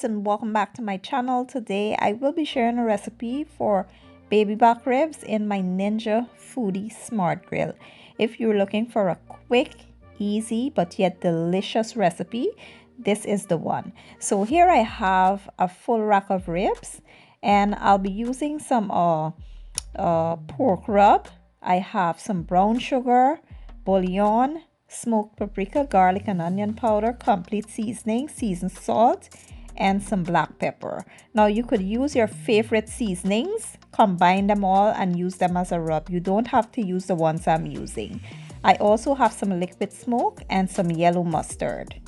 guys, and welcome back to my channel. Today I will be sharing a recipe for baby back ribs in my Ninja Foodie Smart Grill. If you're looking for a quick, easy but yet delicious recipe, this is the one. So here I have a full rack of ribs, and I'll be using some pork rub. I have some brown sugar, bouillon, smoked paprika, garlic and onion powder, complete seasoning, seasoned salt, and some black pepper. Now you could use your favorite seasonings, combine them all and use them as a rub. You don't have to use the ones I'm using. I also have some liquid smoke and some yellow mustard.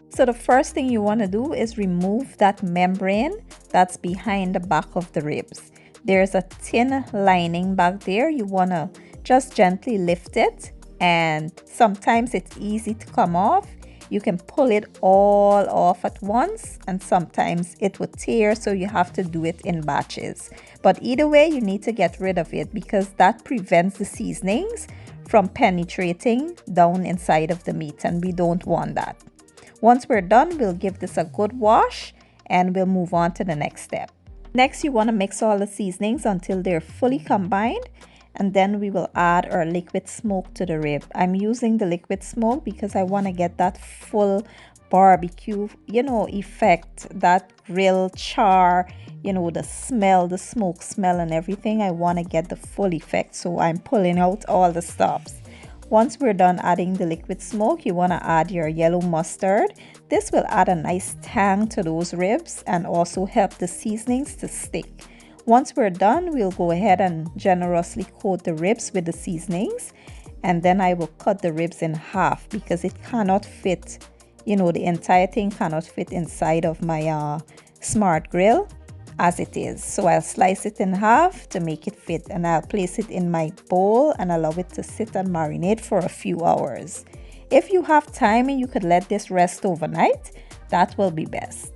So the first thing you want to do is remove that membrane that's behind the back of the ribs. There's a thin lining back there. You want to just gently lift it, and sometimes it's easy to come off. You can pull it all off at once, and sometimes it would tear, so you have to do it in batches. But either way, you need to get rid of it because that prevents the seasonings from penetrating down inside of the meat, and we don't want that. Once we're done, we'll give this a good wash and we'll move on to the next step. Next, you want to mix all the seasonings until they're fully combined, and then we will add our liquid smoke to the rib. I'm using the liquid smoke because I want to get that full barbecue, effect, that grill char, the smell, the smoke smell and everything. I want to get the full effect, so I'm pulling out all the stops. Once we're done adding the liquid smoke, you want to add your yellow mustard. This will add a nice tang to those ribs and also help the seasonings to stick. Once we're done, we'll go ahead and generously coat the ribs with the seasonings, and then I will cut the ribs in half because it cannot fit, the entire thing cannot fit inside of my Smart Grill as it is. So I'll slice it in half to make it fit, and I'll place it in my bowl and allow it to sit and marinate for a few hours. If you have time and you could let this rest overnight, that will be best.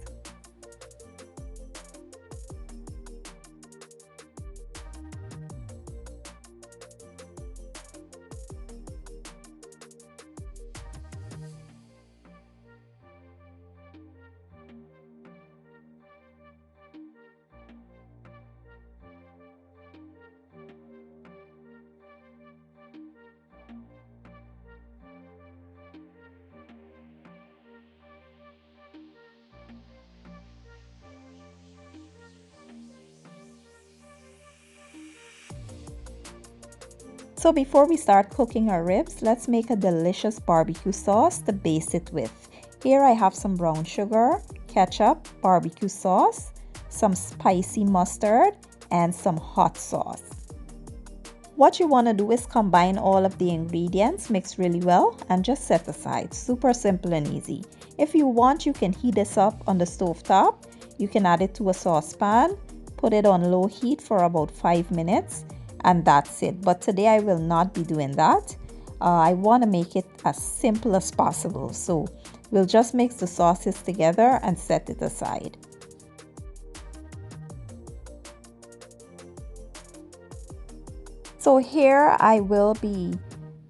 So before we start cooking our ribs, let's make a delicious barbecue sauce to base it with. Here I have some brown sugar, ketchup, barbecue sauce, some spicy mustard, and some hot sauce. What you want to do is combine all of the ingredients, mix really well, and just set aside. Super simple and easy. If you want, you can heat this up on the stove top. You can add it to a saucepan, put it on low heat for about 5 minutes, and that's it. But today I will not be doing that. I want to make it as simple as possible. So we'll just mix the sauces together and set it aside. So here I will be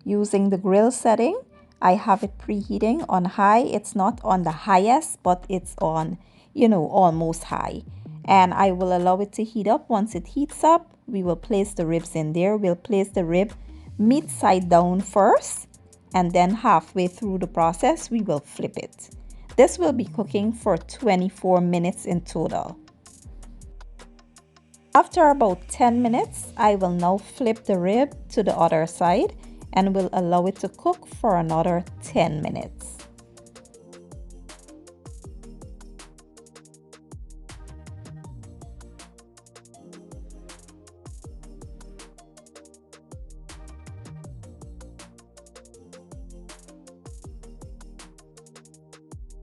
using the grill setting. I have it preheating on high. It's not on the highest, but it's on, almost high. And I will allow it to heat up. Once it heats up, we will place the ribs in there. We'll place the rib meat side down first, and then halfway through the process, we will flip it. This will be cooking for 24 minutes in total. After about 10 minutes, I will now flip the rib to the other side and will allow it to cook for another 10 minutes.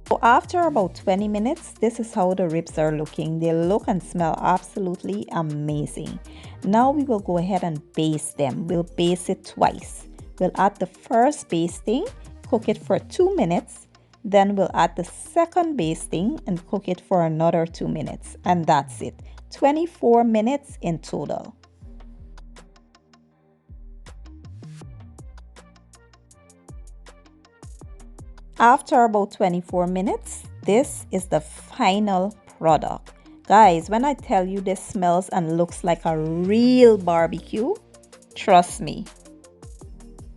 So after about 20 minutes, this is how the ribs are looking. They look and smell absolutely amazing. Now we will go ahead and baste them. We'll baste it twice. We'll add the first basting, cook it for 2 minutes. Then we'll add the second basting and cook it for another 2 minutes. And that's it. 24 minutes in total. After about 24 minutes, this is the final product. Guys, when I tell you this smells and looks like a real barbecue, trust me.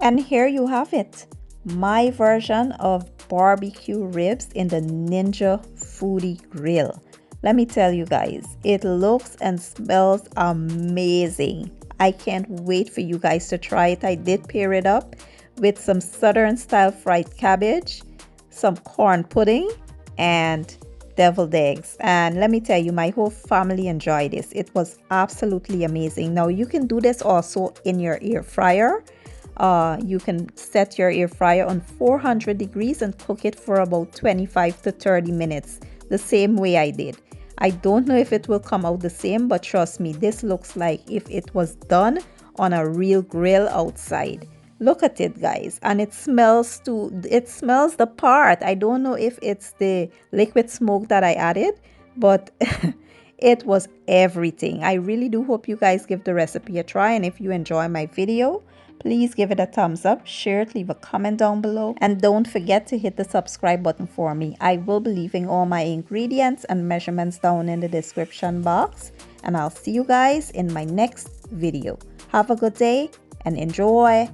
And here you have it, my version of barbecue ribs in the Ninja Foodi Grill. Let me tell you guys, it looks and smells amazing. I can't wait for you guys to try it. I did pair it up with some southern style fried cabbage, some corn pudding, and deviled eggs. And let me tell you, my whole family enjoyed this. It was absolutely amazing. Now you can do this also in your air fryer. You can set your air fryer on 400 degrees and cook it for about 25 to 30 minutes, the same way I did. I don't know if it will come out the same, but trust me, this looks like if it was done on a real grill outside. Look at it, guys, and it smells the part. I don't know if it's the liquid smoke that I added, but it was everything. I really do hope you guys give the recipe a try, and if you enjoy my video, please give it a thumbs up, share it, leave a comment down below, and don't forget to hit the subscribe button for me. I will be leaving all my ingredients and measurements down in the description box, and I'll see you guys in my next video. Have a good day and enjoy.